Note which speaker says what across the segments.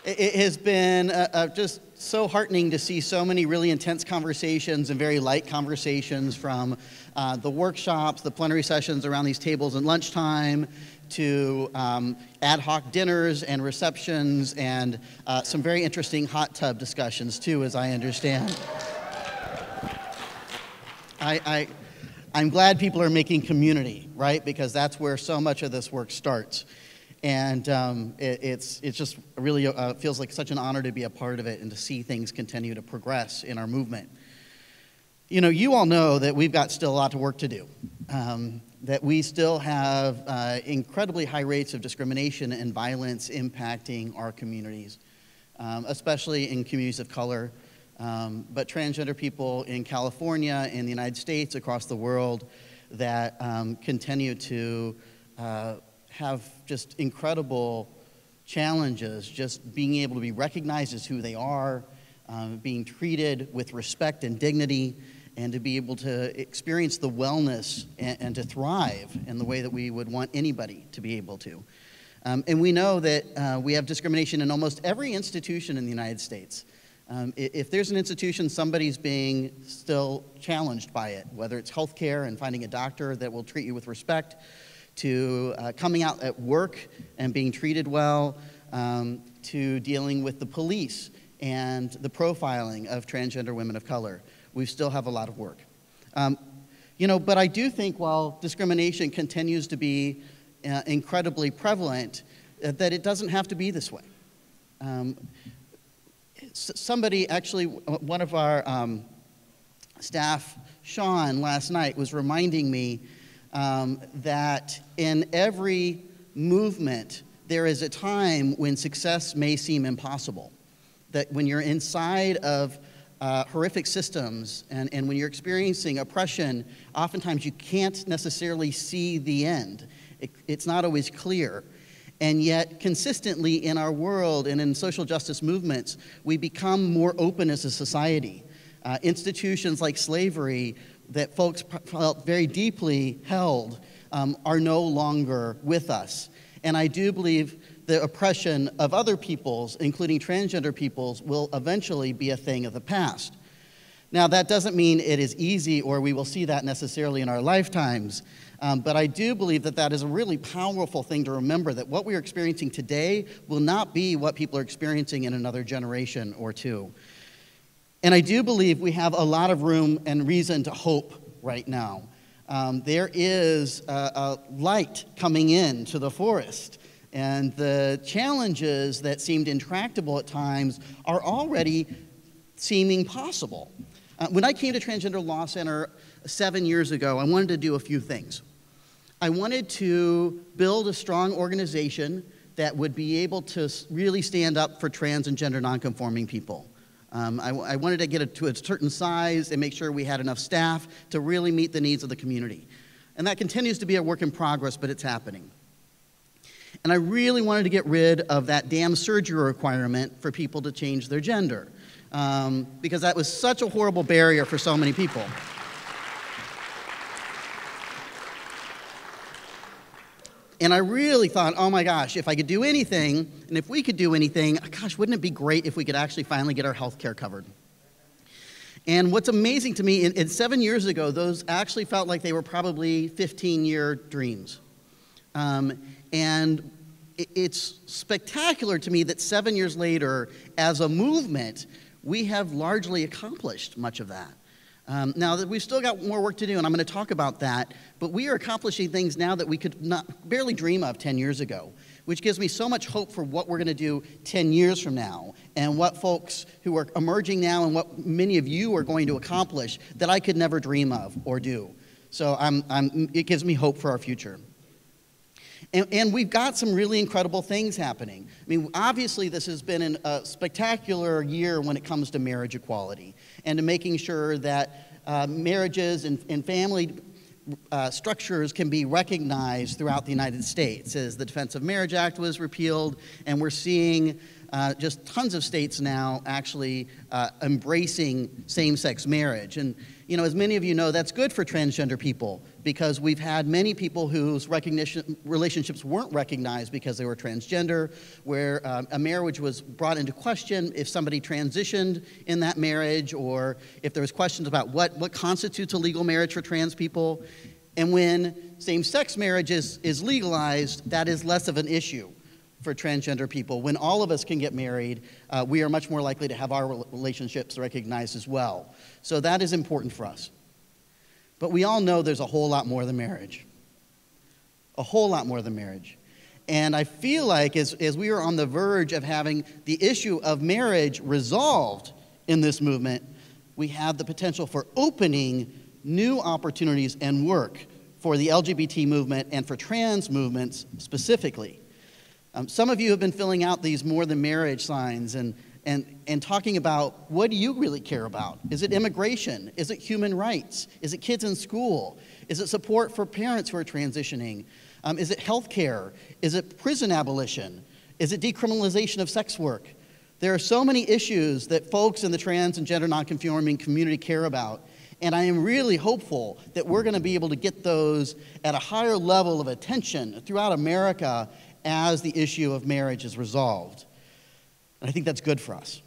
Speaker 1: It has been just so heartening to see so many really intense conversations and very light conversations, from the workshops, the plenary sessions around these tables at lunchtime, to ad hoc dinners and receptions, and some very interesting hot tub discussions too, as I understand. I'm glad people are making community, right? Because that's where so much of this work starts. And it's just really feels like such an honor to be a part of it and to see things continue to progress in our movement. You know, you all know that we've got still a lot of work to do, that we still have incredibly high rates of discrimination and violence impacting our communities, especially in communities of color. But transgender people in California, in the United States, across the world, that continue to have just incredible challenges, just being able to be recognized as who they are, being treated with respect and dignity, and to be able to experience the wellness and to thrive in the way that we would want anybody to be able to. And we know that we have discrimination in almost every institution in the United States. If there's an institution, somebody's being still challenged by it, whether it's healthcare and finding a doctor that will treat you with respect, to coming out at work and being treated well, to dealing with the police and the profiling of transgender women of color. We still have a lot of work. You know, but I do think while discrimination continues to be incredibly prevalent, that it doesn't have to be this way. Somebody, actually, one of our staff, Sean, last night was reminding me that in every movement, there is a time when success may seem impossible. That when you're inside of horrific systems and when you're experiencing oppression, oftentimes you can't necessarily see the end. It's not always clear. And yet, consistently in our world and in social justice movements, we become more open as a society. Institutions like slavery that folks felt very deeply held are no longer with us. And I do believe the oppression of other peoples, including transgender peoples, will eventually be a thing of the past. Now, that doesn't mean it is easy or we will see that necessarily in our lifetimes, but I do believe that that is a really powerful thing to remember, that what we are experiencing today will not be what people are experiencing in another generation or two. And I do believe we have a lot of room and reason to hope right now. There is a light coming into the forest, and the challenges that seemed intractable at times are already seeming possible. When I came to Transgender Law Center 7 years ago, I wanted to do a few things. I wanted to build a strong organization that would be able to really stand up for trans and gender nonconforming people. I wanted to get it to a certain size and make sure we had enough staff to really meet the needs of the community. And that continues to be a work in progress, but it's happening. And I really wanted to get rid of that damn surgery requirement for people to change their gender, because that was such a horrible barrier for so many people. And I really thought, oh my gosh, if I could do anything, and if we could do anything, gosh, wouldn't it be great if we could actually finally get our health care covered? And what's amazing to me, in 7 years ago, those actually felt like they were probably 15-year dreams. And it's spectacular to me that 7 years later, as a movement, we have largely accomplished much of that. Now, we've still got more work to do, and I'm going to talk about that, but we are accomplishing things now that we could barely dream of 10 years ago, which gives me so much hope for what we're going to do 10 years from now, and what folks who are emerging now and what many of you are going to accomplish that I could never dream of or do. So it gives me hope for our future. And we've got some really incredible things happening. I mean, obviously, this has been a spectacular year when it comes to marriage equality and to making sure that marriages and family structures can be recognized throughout the United States, as the Defense of Marriage Act was repealed, and we're seeing just tons of states now actually embracing same-sex marriage. And, you know, as many of you know, that's good for transgender people because we've had many people whose relationships weren't recognized because they were transgender, where a marriage was brought into question if somebody transitioned in that marriage, or if there was questions about what constitutes a legal marriage for trans people. And when same-sex marriage is legalized, that is less of an issue for transgender people. When all of us can get married, we are much more likely to have our relationships recognized as well. So that is important for us. But we all know there's a whole lot more than marriage. A whole lot more than marriage. And I feel like as we are on the verge of having the issue of marriage resolved in this movement, we have the potential for opening new opportunities and work for the LGBT movement and for trans movements specifically. Some of you have been filling out these more than marriage signs and talking about, what do you really care about? Is it immigration? Is it human rights? Is it kids in school? Is it support for parents who are transitioning? Is it health care? Is it prison abolition? Is it decriminalization of sex work? There are so many issues that folks in the trans and gender nonconforming community care about, and I am really hopeful that we're going to be able to get those at a higher level of attention throughout America as the issue of marriage is resolved. And I think that's good for us.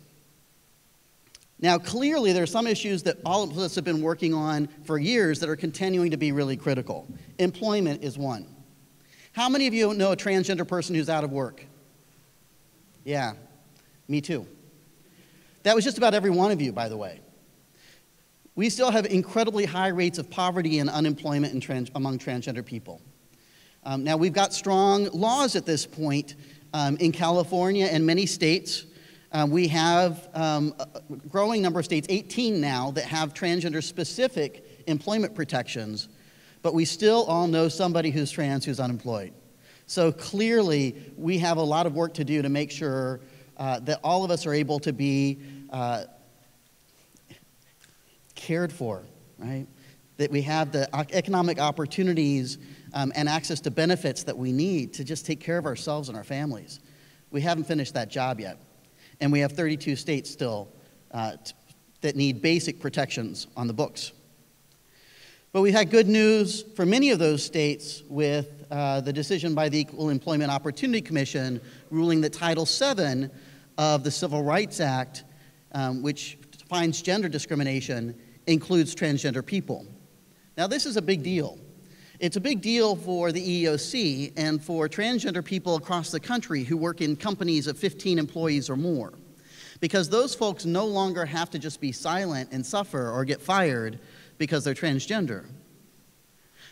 Speaker 1: Now, clearly, there are some issues that all of us have been working on for years that are continuing to be really critical. Employment is one. How many of you know a transgender person who's out of work? Yeah, me too. That was just about every one of you, by the way. We still have incredibly high rates of poverty and unemployment among transgender people. Now, we've got strong laws at this point in California and many states. We have a growing number of states, 18 now, that have transgender-specific employment protections, but we still all know somebody who's trans who's unemployed. So clearly, we have a lot of work to do to make sure that all of us are able to be cared for, right? That we have the economic opportunities and access to benefits that we need to just take care of ourselves and our families. We haven't finished that job yet. And we have 32 states still that need basic protections on the books. But we had good news for many of those states with the decision by the Equal Employment Opportunity Commission ruling that Title VII of the Civil Rights Act, which defines gender discrimination, includes transgender people. Now, this is a big deal. It's a big deal for the EEOC and for transgender people across the country who work in companies of 15 employees or more, because those folks no longer have to just be silent and suffer or get fired because they're transgender.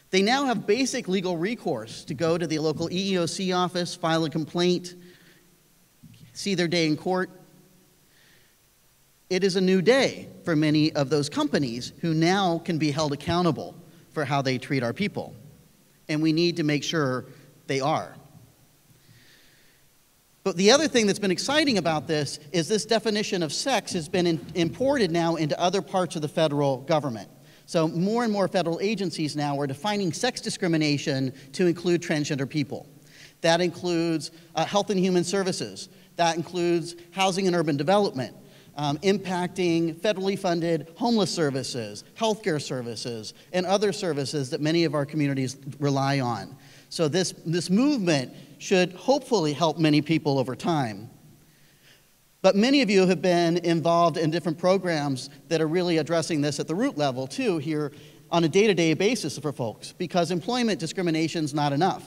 Speaker 1: They now have basic legal recourse to go to the local EEOC office, file a complaint, see their day in court. It is a new day for many of those companies who now can be held accountable for how they treat our people. And we need to make sure they are. But the other thing that's been exciting about this is this definition of sex has been imported now into other parts of the federal government. So more and more federal agencies now are defining sex discrimination to include transgender people. That includes health and human services. That includes housing and urban development. Impacting federally funded homeless services, healthcare services, and other services that many of our communities rely on. So this movement should hopefully help many people over time. But many of you have been involved in different programs that are really addressing this at the root level too here on a day-to-day basis for folks, because employment discrimination is not enough.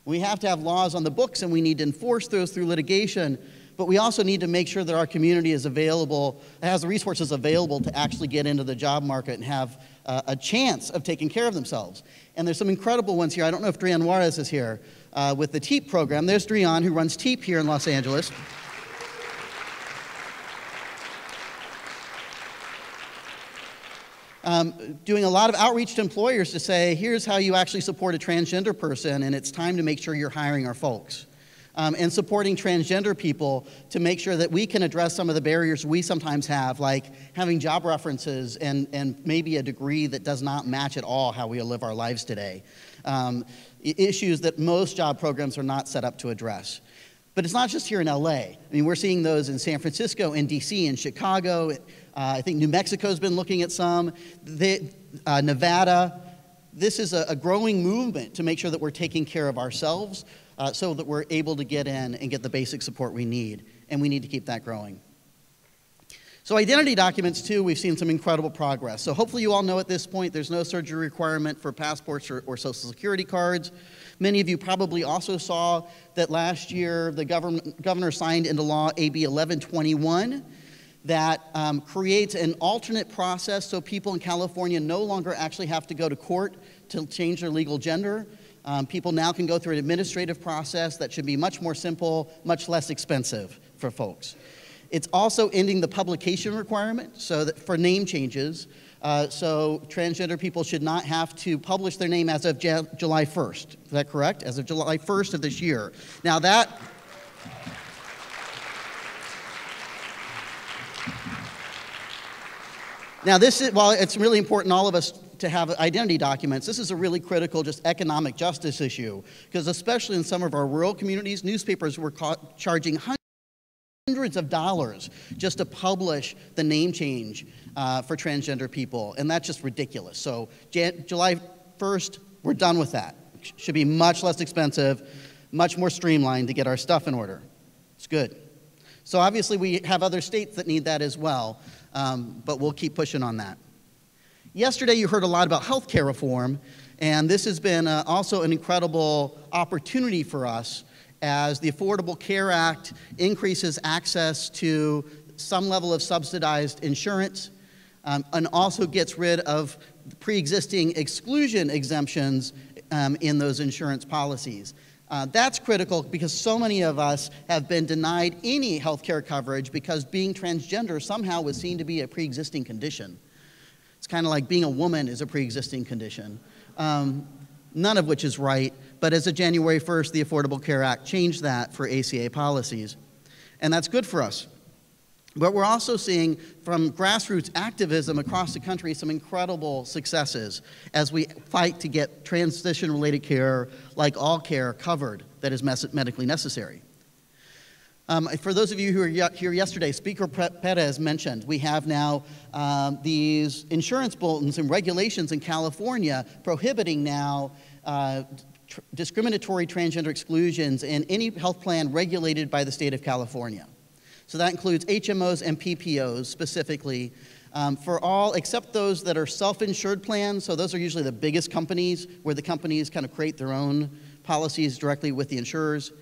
Speaker 1: We have to have laws on the books and we need to enforce those through litigation. But we also need to make sure that our community is available, has the resources available to actually get into the job market and have a chance of taking care of themselves. And there's some incredible ones here. I don't know if Drian Juarez is here with the TEEP program. There's Drian, who runs TEEP here in Los Angeles. Doing a lot of outreach to employers to say, here's how you actually support a transgender person, and it's time to make sure you're hiring our folks. And supporting transgender people to make sure that we can address some of the barriers we sometimes have, like having job references and maybe a degree that does not match at all how we live our lives today. Issues that most job programs are not set up to address. But it's not just here in LA. I mean, we're seeing those in San Francisco, in DC, in Chicago. I think New Mexico's been looking at some. Nevada. this is a growing movement to make sure that we're taking care of ourselves so that we're able to get in and get the basic support we need, and we need to keep that growing. So identity documents, too, we've seen some incredible progress. So hopefully you all know at this point there's no surgery requirement for passports or Social Security cards. Many of you probably also saw that last year the governor signed into law AB 1121 that creates an alternate process so people in California no longer actually have to go to court to change their legal gender. People now can go through an administrative process that should be much more simple, much less expensive for folks. It's also ending the publication requirement so that for name changes. So transgender people should not have to publish their name as of July 1st. Is that correct? As of July 1st of this year. Now that... Now this is, while it's really important all of us to have identity documents, this is a really critical just economic justice issue, because especially in some of our rural communities, newspapers were charging hundreds of dollars just to publish the name change for transgender people, and that's just ridiculous. So July 1st, we're done with that. Should be much less expensive, much more streamlined to get our stuff in order. It's good. So obviously we have other states that need that as well, but we'll keep pushing on that. Yesterday you heard a lot about healthcare reform, and this has been also an incredible opportunity for us as the Affordable Care Act increases access to some level of subsidized insurance and also gets rid of pre-existing exclusion exemptions in those insurance policies. That's critical because so many of us have been denied any health care coverage because being transgender somehow was seen to be a pre-existing condition. It's kind of like being a woman is a pre-existing condition, none of which is right. But as of January 1st, the Affordable Care Act changed that for ACA policies. And that's good for us. But we're also seeing from grassroots activism across the country some incredible successes as we fight to get transition-related care, like all care, covered that is medically necessary. For those of you who were here yesterday, Speaker Perez mentioned we have now these insurance bulletins and regulations in California prohibiting now discriminatory transgender exclusions in any health plan regulated by the state of California. So that includes HMOs and PPOs specifically for all except those that are self-insured plans. So those are usually the biggest companies where the companies kind of create their own policies directly with the insurers.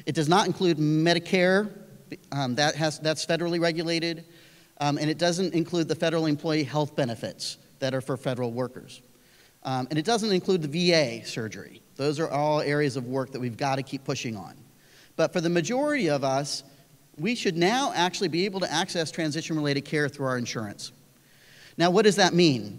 Speaker 1: It does not include Medicare, that's federally regulated, and it doesn't include the federal employee health benefits that are for federal workers. And it doesn't include the VA surgery. Those are all areas of work that we've got to keep pushing on. But for the majority of us, we should now actually be able to access transition-related care through our insurance. Now, what does that mean?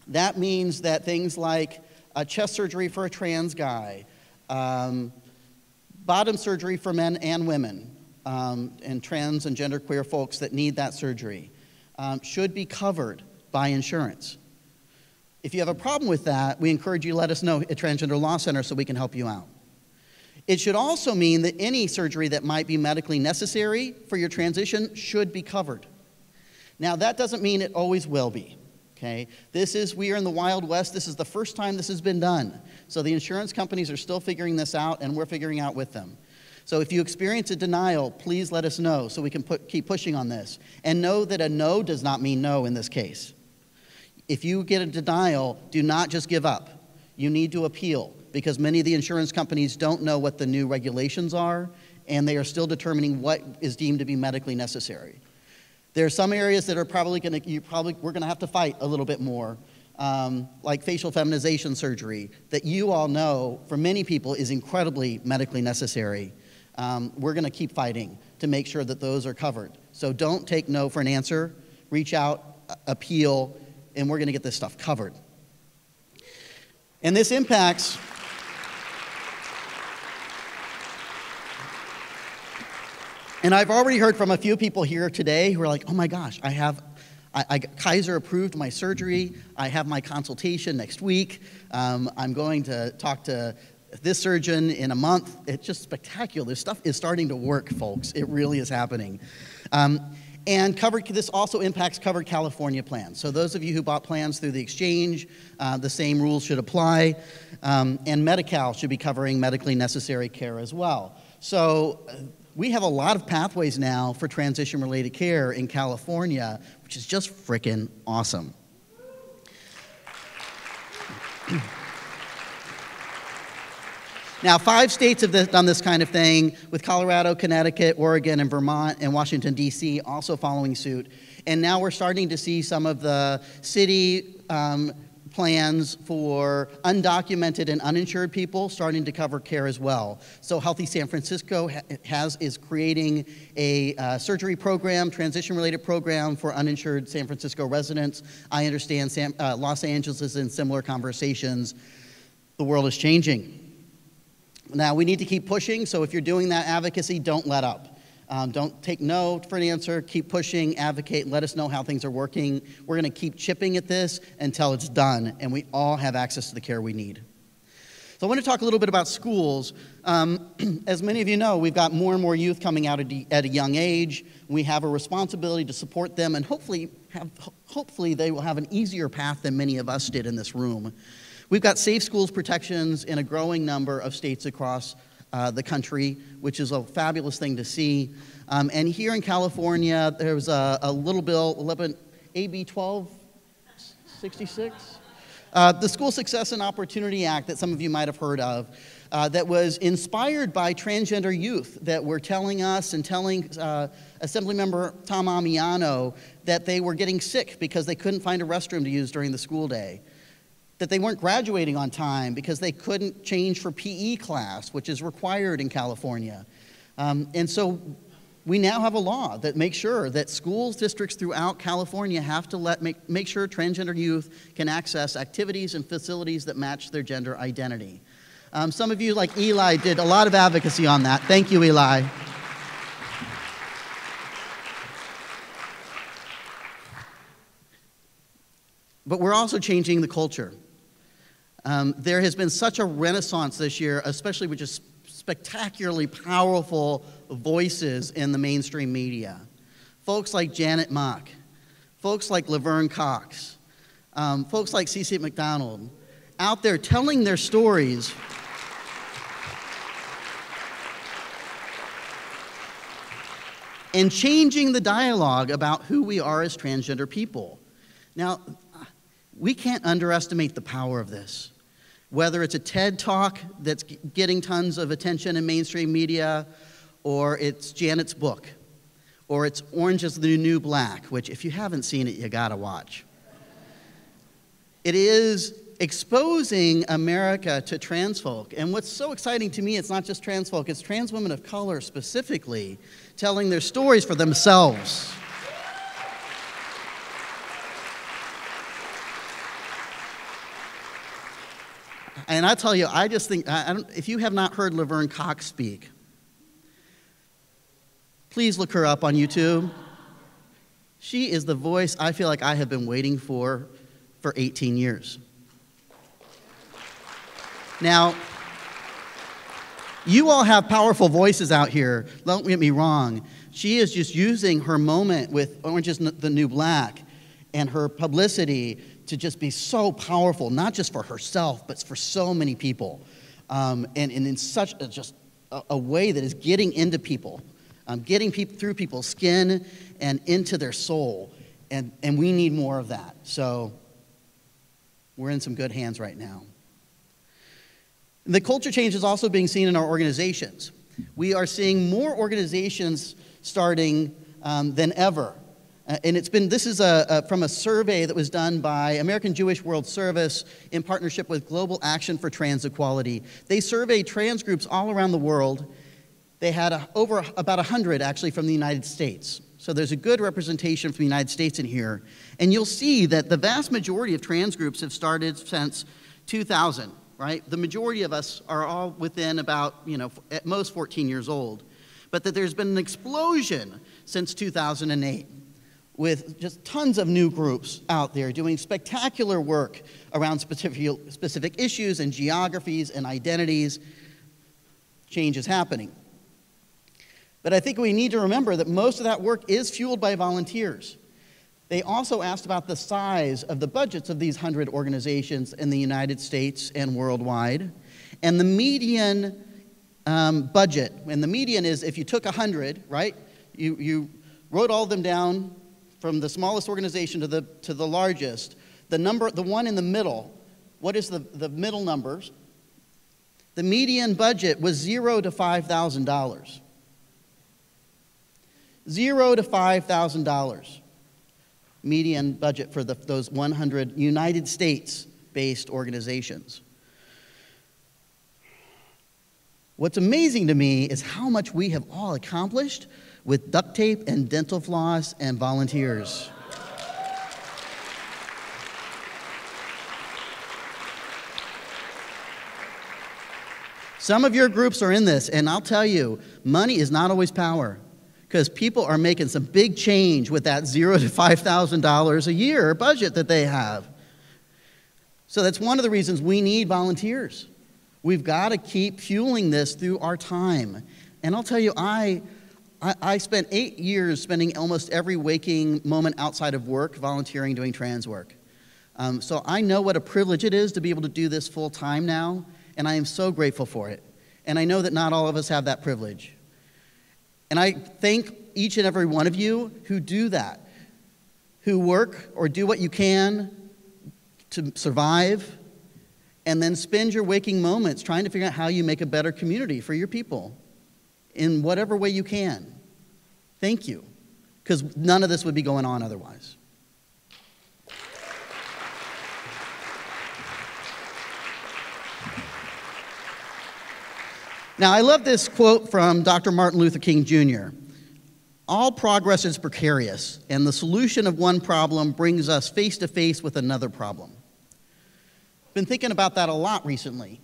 Speaker 1: That means that things like chest surgery for a trans guy, bottom surgery for men and women, and trans and genderqueer folks that need that surgery should be covered by insurance. If you have a problem with that, we encourage you to let us know at Transgender Law Center so we can help you out. It should also mean that any surgery that might be medically necessary for your transition should be covered. Now, that doesn't mean it always will be, okay? We are in the Wild West. This is the first time this has been done. So the insurance companies are still figuring this out, and we're figuring out with them. So if you experience a denial, please let us know so we can keep pushing on this. And know that a no does not mean no in this case. If you get a denial, do not just give up. You need to appeal, because many of the insurance companies don't know what the new regulations are, and they are still determining what is deemed to be medically necessary. There are some areas that are probably we're going to have to fight a little bit more, like facial feminization surgery, that you all know, for many people, is incredibly medically necessary. We're going to keep fighting to make sure that those are covered. So don't take no for an answer. Reach out, appeal, and we're going to get this stuff covered. And this impacts and I've already heard from a few people here today who are like, oh my gosh, Kaiser approved my surgery. I have my consultation next week. I'm going to talk to this surgeon in a month. It's just spectacular. This stuff is starting to work, folks. It really is happening. And this also impacts covered California plans. So those of you who bought plans through the exchange, the same rules should apply. And Medi-Cal should be covering medically necessary care as well. So we have a lot of pathways now for transition-related care in California, which is just frickin' awesome. Now, 5 states have done this kind of thing, with Colorado, Connecticut, Oregon, and Vermont, and Washington, D.C. also following suit. And now we're starting to see some of the city plans for undocumented and uninsured people starting to cover care as well. So Healthy San Francisco is creating a surgery program, transition-related program for uninsured San Francisco residents. I understand Los Angeles is in similar conversations. The world is changing. Now, we need to keep pushing, so if you're doing that advocacy, don't let up. Don't take no for an answer. Keep pushing, advocate, let us know how things are working. We're going to keep chipping at this until it's done, and we all have access to the care we need. So I want to talk a little bit about schools. As many of you know, we've got more and more youth coming out at a young age. We have a responsibility to support them, and hopefully they will have an easier path than many of us did in this room. We've got safe schools protections in a growing number of states across the country, which is a fabulous thing to see. And here in California, there was a little bill, AB 1266, the School Success and Opportunity Act that some of you might have heard of, that was inspired by transgender youth that were telling us and telling Assemblymember Tom Amiano that they were getting sick because they couldn't find a restroom to use during the school day, that they weren't graduating on time because they couldn't change for PE class, which is required in California. And so we now have a law that makes sure that schools districts throughout California have to make sure transgender youth can access activities and facilities that match their gender identity. Some of you, like Eli, did a lot of advocacy on that. Thank you, Eli. But we're also changing the culture. There has been such a renaissance this year, especially with just spectacularly powerful voices in the mainstream media. Folks like Janet Mock, folks like Laverne Cox, folks like Cece McDonald, out there telling their stories and changing the dialogue about who we are as transgender people. Now, we can't underestimate the power of this. Whether it's a TED Talk that's getting tons of attention in mainstream media, or it's Janet's book, or it's Orange is the New Black, which if you haven't seen it, you gotta watch. It is exposing America to trans folk. And what's so exciting to me, it's not just trans folk, it's trans women of color specifically, telling their stories for themselves. And I tell you, I just think, if you have not heard Laverne Cox speak, please look her up on YouTube. She is the voice I feel like I have been waiting for 18 years. Now, you all have powerful voices out here, don't get me wrong. She is just using her moment with Orange is the New Black and her publicity to just be so powerful, not just for herself, but for so many people. And in such a way that is getting into people, getting through people's skin and into their soul. And we need more of that. So we're in some good hands right now. The culture change is also being seen in our organizations. We are seeing more organizations starting than ever. And this is from a survey that was done by American Jewish World Service in partnership with Global Action for Trans Equality. They surveyed trans groups all around the world. They had about 100 actually from the United States. So there's a good representation from the United States in here. And you'll see that the vast majority of trans groups have started since 2000, right? The majority of us are all within about, at most 14 years old. But that there's been an explosion since 2008. With just tons of new groups out there doing spectacular work around specific issues and geographies and identities. Change is happening. But I think we need to remember that most of that work is fueled by volunteers. They also asked about the size of the budgets of these 100 organizations in the United States and worldwide. And the median budget, and the median is if you took 100, right? You wrote all of them down from the smallest organization to the largest. The one in the middle, what is the middle numbers? The median budget was $0 to $5,000. $0 to $5,000 median budget for those 100 United States-based organizations. What's amazing to me is how much we have all accomplished with duct tape and dental floss and volunteers. Some of your groups are in this, and I'll tell you, money is not always power, because people are making some big change with that $0 to $5,000 a year budget that they have. So that's one of the reasons we need volunteers. We've got to keep fueling this through our time. And I'll tell you, I spent 8 years spending almost every waking moment outside of work volunteering doing trans work. So I know what a privilege it is to be able to do this full time now, and I am so grateful for it. And I know that not all of us have that privilege. And I thank each and every one of you who do that, who work or do what you can to survive, and then spend your waking moments trying to figure out how you make a better community for your people in whatever way you can. Thank you, because none of this would be going on otherwise. Now, I love this quote from Dr. Martin Luther King Jr. All progress is precarious, and the solution of one problem brings us face to face with another problem. Been thinking about that a lot recently,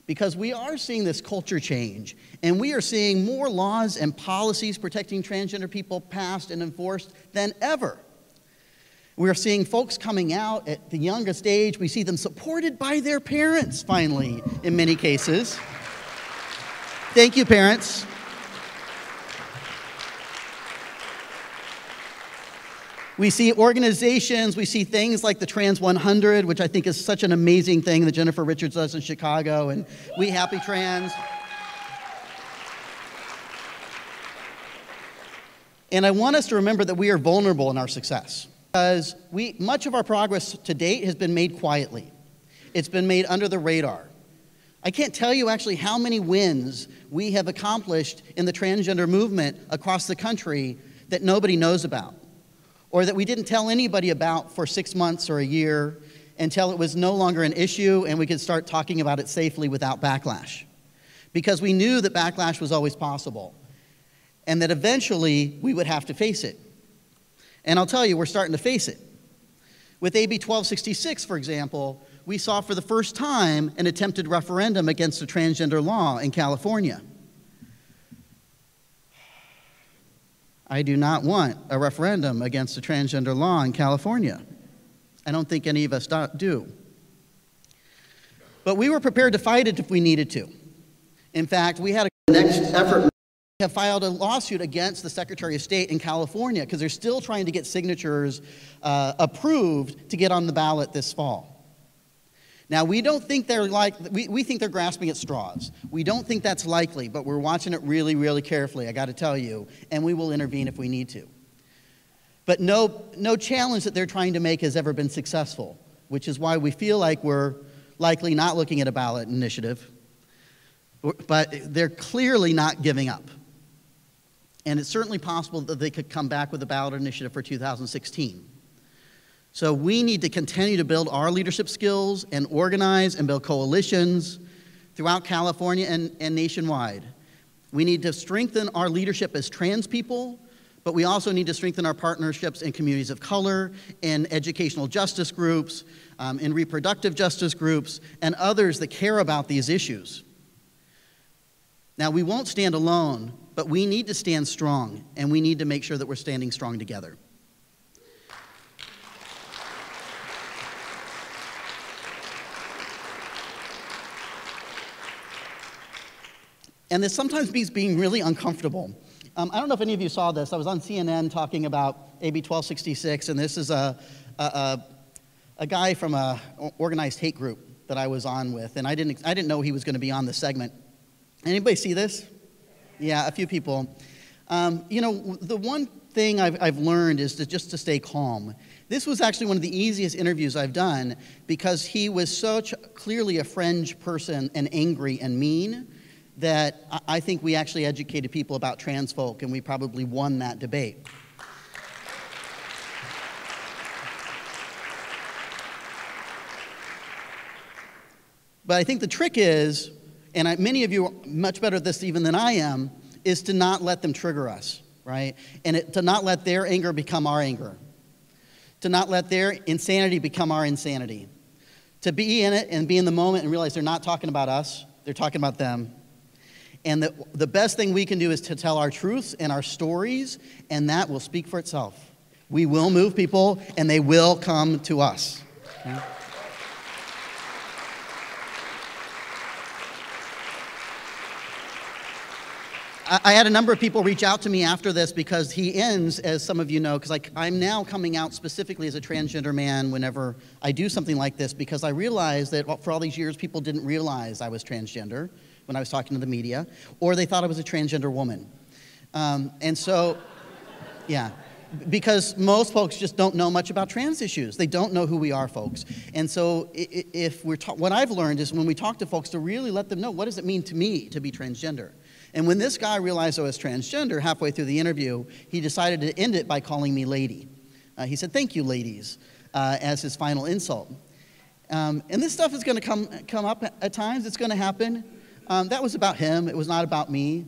Speaker 1: because we are seeing this culture change, and we are seeing more laws and policies protecting transgender people passed and enforced than ever. We are seeing folks coming out at the youngest age. We see them supported by their parents, finally, in many cases. Thank you, parents. We see organizations, we see things like the Trans 100, which I think is such an amazing thing that Jennifer Richards does in Chicago, and We Happy Trans. And I want us to remember that we are vulnerable in our success, because much of our progress to date has been made quietly. It's been made under the radar. I can't tell you actually how many wins we have accomplished in the transgender movement across the country that nobody knows about, or that we didn't tell anybody about for 6 months or a year until it was no longer an issue and we could start talking about it safely without backlash. Because we knew that backlash was always possible and that eventually we would have to face it. And I'll tell you, we're starting to face it. With AB 1266, for example, we saw for the first time an attempted referendum against a transgender law in California. I do not want a referendum against a transgender law in California. I don't think any of us do. But we were prepared to fight it if we needed to. In fact, we had a next effort. We have filed a lawsuit against the Secretary of State in California because they're still trying to get signatures approved to get on the ballot this fall. Now, we don't think we think they're grasping at straws. We don't think that's likely, but we're watching it really, really carefully, I got to tell you, and we will intervene if we need to. But no challenge that they're trying to make has ever been successful, which is why we feel like we're likely not looking at a ballot initiative. But they're clearly not giving up. And it's certainly possible that they could come back with a ballot initiative for 2016. So we need to continue to build our leadership skills and organize and build coalitions throughout California and nationwide. We need to strengthen our leadership as trans people, but we also need to strengthen our partnerships in communities of color, in educational justice groups, in reproductive justice groups, and others that care about these issues. Now, we won't stand alone, but we need to stand strong, and we need to make sure that we're standing strong together. And this sometimes means being really uncomfortable. I don't know if any of you saw this. I was on CNN talking about AB 1266, and this is a guy from an organized hate group that I was on with, and I didn't know he was going to be on this segment. Anybody see this? Yeah, a few people. You know, the one thing I've learned is just to stay calm. This was actually one of the easiest interviews I've done because he was such clearly a fringe person and angry and mean that I think we actually educated people about trans folk, and we probably won that debate. But I think the trick is, and many of you are much better at this even than I am, is to not let them trigger us, right? And to not let their anger become our anger. To not let their insanity become our insanity. To be in it and be in the moment and realize they're not talking about us, they're talking about them. And the best thing we can do is to tell our truths and our stories, and that will speak for itself. We will move people, and they will come to us. Okay? I had a number of people reach out to me after this because he ends, as some of you know, because I'm now coming out specifically as a transgender man whenever I do something like this, because I realized that for all these years people didn't realize I was transgender when I was talking to the media, or they thought I was a transgender woman. And so, yeah, because most folks just don't know much about trans issues. They don't know who we are, folks. And so if what I've learned is when we talk to folks to really let them know, what does it mean to me to be transgender? And when this guy realized I was transgender halfway through the interview, he decided to end it by calling me lady. He said, "Thank you, ladies," as his final insult. And this stuff is going to come up at times. It's going to happen. That was about him. It was not about me.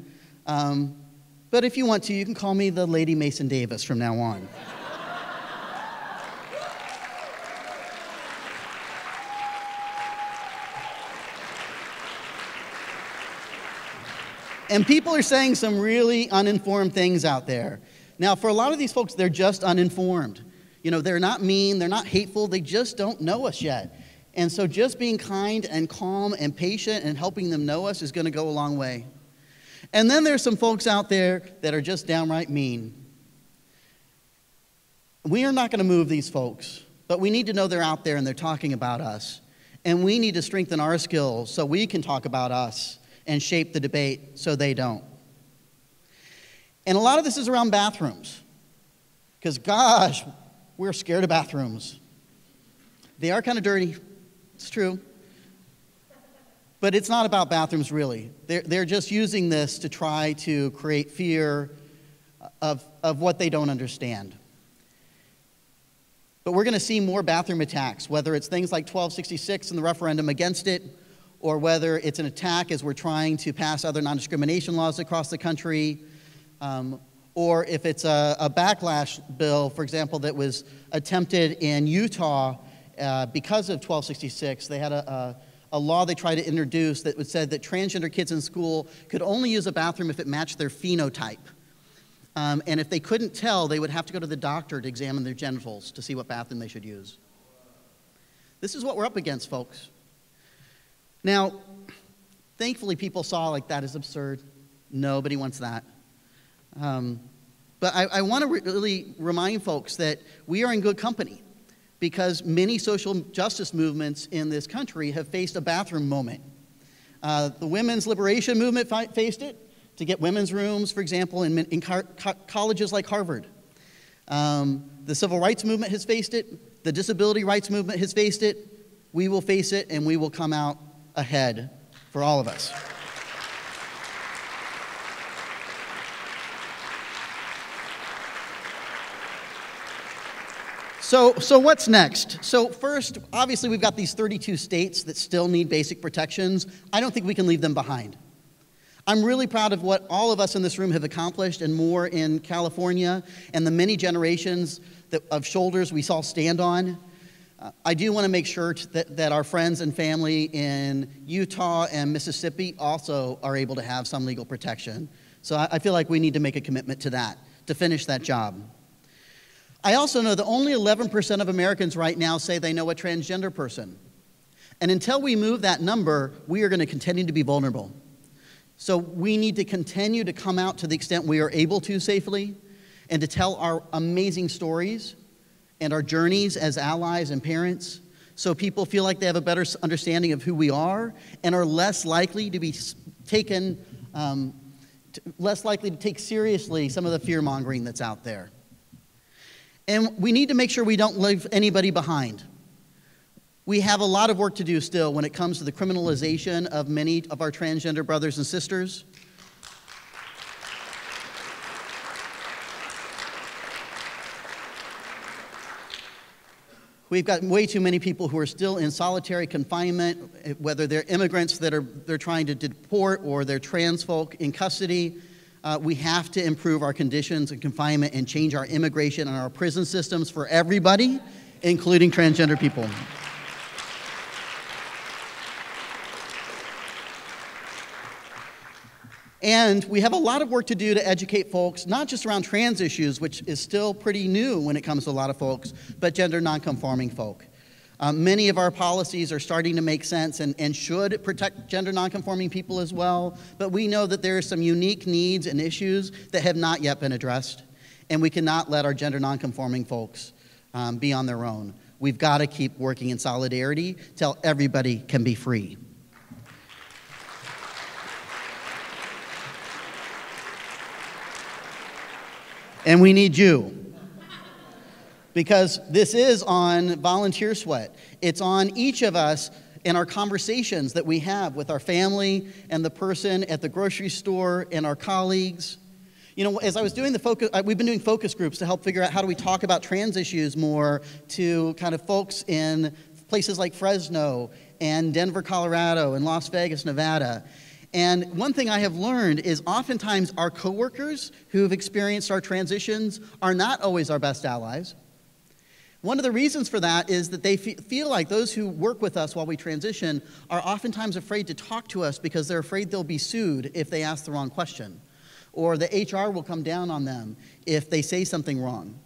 Speaker 1: But if you want to, you can call me the Lady Masen Davis from now on. And people are saying some really uninformed things out there. Now, for a lot of these folks, they're just uninformed. You know, they're not mean, they're not hateful, they just don't know us yet. And so just being kind and calm and patient and helping them know us is going to go a long way. And then there's some folks out there that are just downright mean. We are not going to move these folks, but we need to know they're out there and they're talking about us. And we need to strengthen our skills so we can talk about us and shape the debate so they don't. And a lot of this is around bathrooms. Because, gosh, we're scared of bathrooms. They are kind of dirty. It's true. But it's not about bathrooms, really. They're just using this to try to create fear of what they don't understand. But we're going to see more bathroom attacks, whether it's things like 1266 and the referendum against it, or whether it's an attack as we're trying to pass other non-discrimination laws across the country, or if it's a backlash bill, for example, that was attempted in Utah because of 1266. They had a law they tried to introduce that said that transgender kids in school could only use a bathroom if it matched their phenotype. And if they couldn't tell, they would have to go to the doctor to examine their genitals to see what bathroom they should use. This is what we're up against, folks. Now, thankfully, people saw like that is absurd. Nobody wants that. But I want to really remind folks that we are in good company because many social justice movements in this country have faced a bathroom moment. The women's liberation movement faced it to get women's rooms, for example, in colleges like Harvard. The civil rights movement has faced it. The disability rights movement has faced it. We will face it, and we will come out ahead for all of us. So what's next? So first, obviously, we've got these 32 states that still need basic protections. I don't think we can leave them behind. I'm really proud of what all of us in this room have accomplished and more in California and the many generations of shoulders we all stand on. I do want to make sure that our friends and family in Utah and Mississippi also are able to have some legal protection. So I feel like we need to make a commitment to that, to finish that job. I also know that only 11% of Americans right now say they know a transgender person. And until we move that number, we are going to continue to be vulnerable. So we need to continue to come out to the extent we are able to safely and to tell our amazing stories and our journeys as allies and parents so people feel like they have a better understanding of who we are and are less likely to be taken, less likely to take seriously some of the fear-mongering that's out there. And we need to make sure we don't leave anybody behind. We have a lot of work to do still when it comes to the criminalization of many of our transgender brothers and sisters. We've got way too many people who are still in solitary confinement, whether they're immigrants that they're trying to deport or they're trans folk in custody. We have to improve our conditions of confinement and change our immigration and our prison systems for everybody, including transgender people. And we have a lot of work to do to educate folks, not just around trans issues, which is still pretty new when it comes to a lot of folks, but gender nonconforming folk. Many of our policies are starting to make sense and should protect gender nonconforming people as well, but we know that there are some unique needs and issues that have not yet been addressed, and we cannot let our gender nonconforming folks be on their own. We've got to keep working in solidarity till everybody can be free. And we need you, because this is on volunteer sweat. It's on each of us in our conversations that we have with our family and the person at the grocery store and our colleagues. You know, as I was doing the focus, we've been doing focus groups to help figure out how do we talk about trans issues more to kind of folks in places like Fresno and Denver, Colorado, and Las Vegas, Nevada. And one thing I have learned is oftentimes our coworkers who have experienced our transitions are not always our best allies. One of the reasons for that is that they feel like those who work with us while we transition are oftentimes afraid to talk to us because they're afraid they'll be sued if they ask the wrong question, or the HR will come down on them if they say something wrong.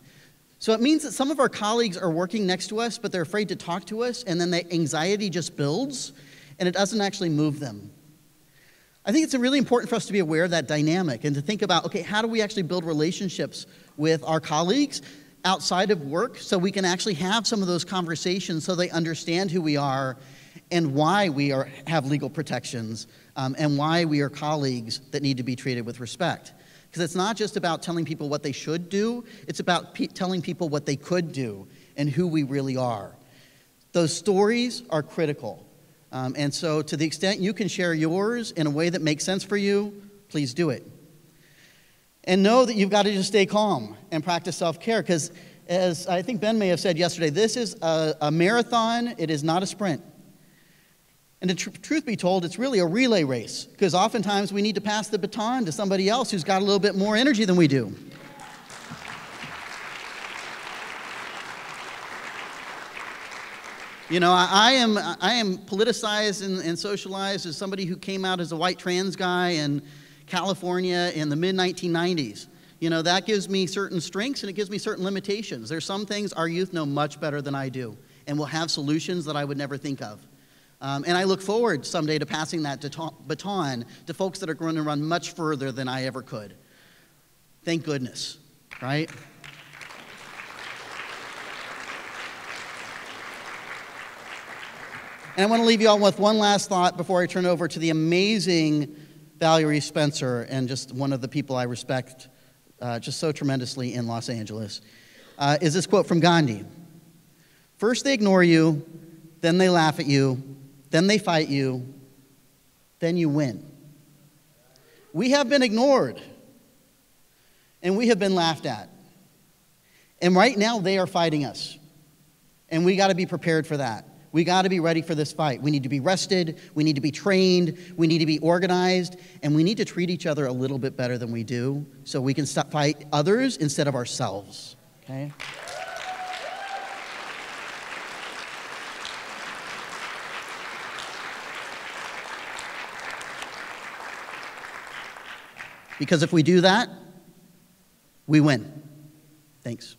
Speaker 1: So it means that some of our colleagues are working next to us, but they're afraid to talk to us, and then the anxiety just builds, and it doesn't actually move them. I think it's really important for us to be aware of that dynamic and to think about, okay, how do we actually build relationships with our colleagues outside of work so we can actually have some of those conversations so they understand who we are and why we have legal protections and why we are colleagues that need to be treated with respect. Because it's not just about telling people what they should do, it's about telling people what they could do and who we really are. Those stories are critical. And so to the extent you can share yours in a way that makes sense for you, please do it. And know that you've got to just stay calm and practice self-care, because as I think Ben may have said yesterday, this is a marathon, it is not a sprint. And the truth be told, it's really a relay race, because oftentimes we need to pass the baton to somebody else who's got a little bit more energy than we do. You know, I am politicized and socialized as somebody who came out as a white trans guy in California in the mid-1990s. You know, that gives me certain strengths and it gives me certain limitations. There's some things our youth know much better than I do and will have solutions that I would never think of. And I look forward someday to passing that baton to folks that are going to run much further than I ever could. Thank goodness, right? And I want to leave you all with one last thought before I turn over to the amazing Valerie Spencer, and just one of the people I respect just so tremendously in Los Angeles, is this quote from Gandhi. First they ignore you, then they laugh at you, then they fight you, then you win. We have been ignored, and we have been laughed at. And right now they are fighting us, and we got to be prepared for that. We got to be ready for this fight. We need to be rested, we need to be trained, we need to be organized, and we need to treat each other a little bit better than we do so we can fight others instead of ourselves, okay? Because if we do that, we win. Thanks.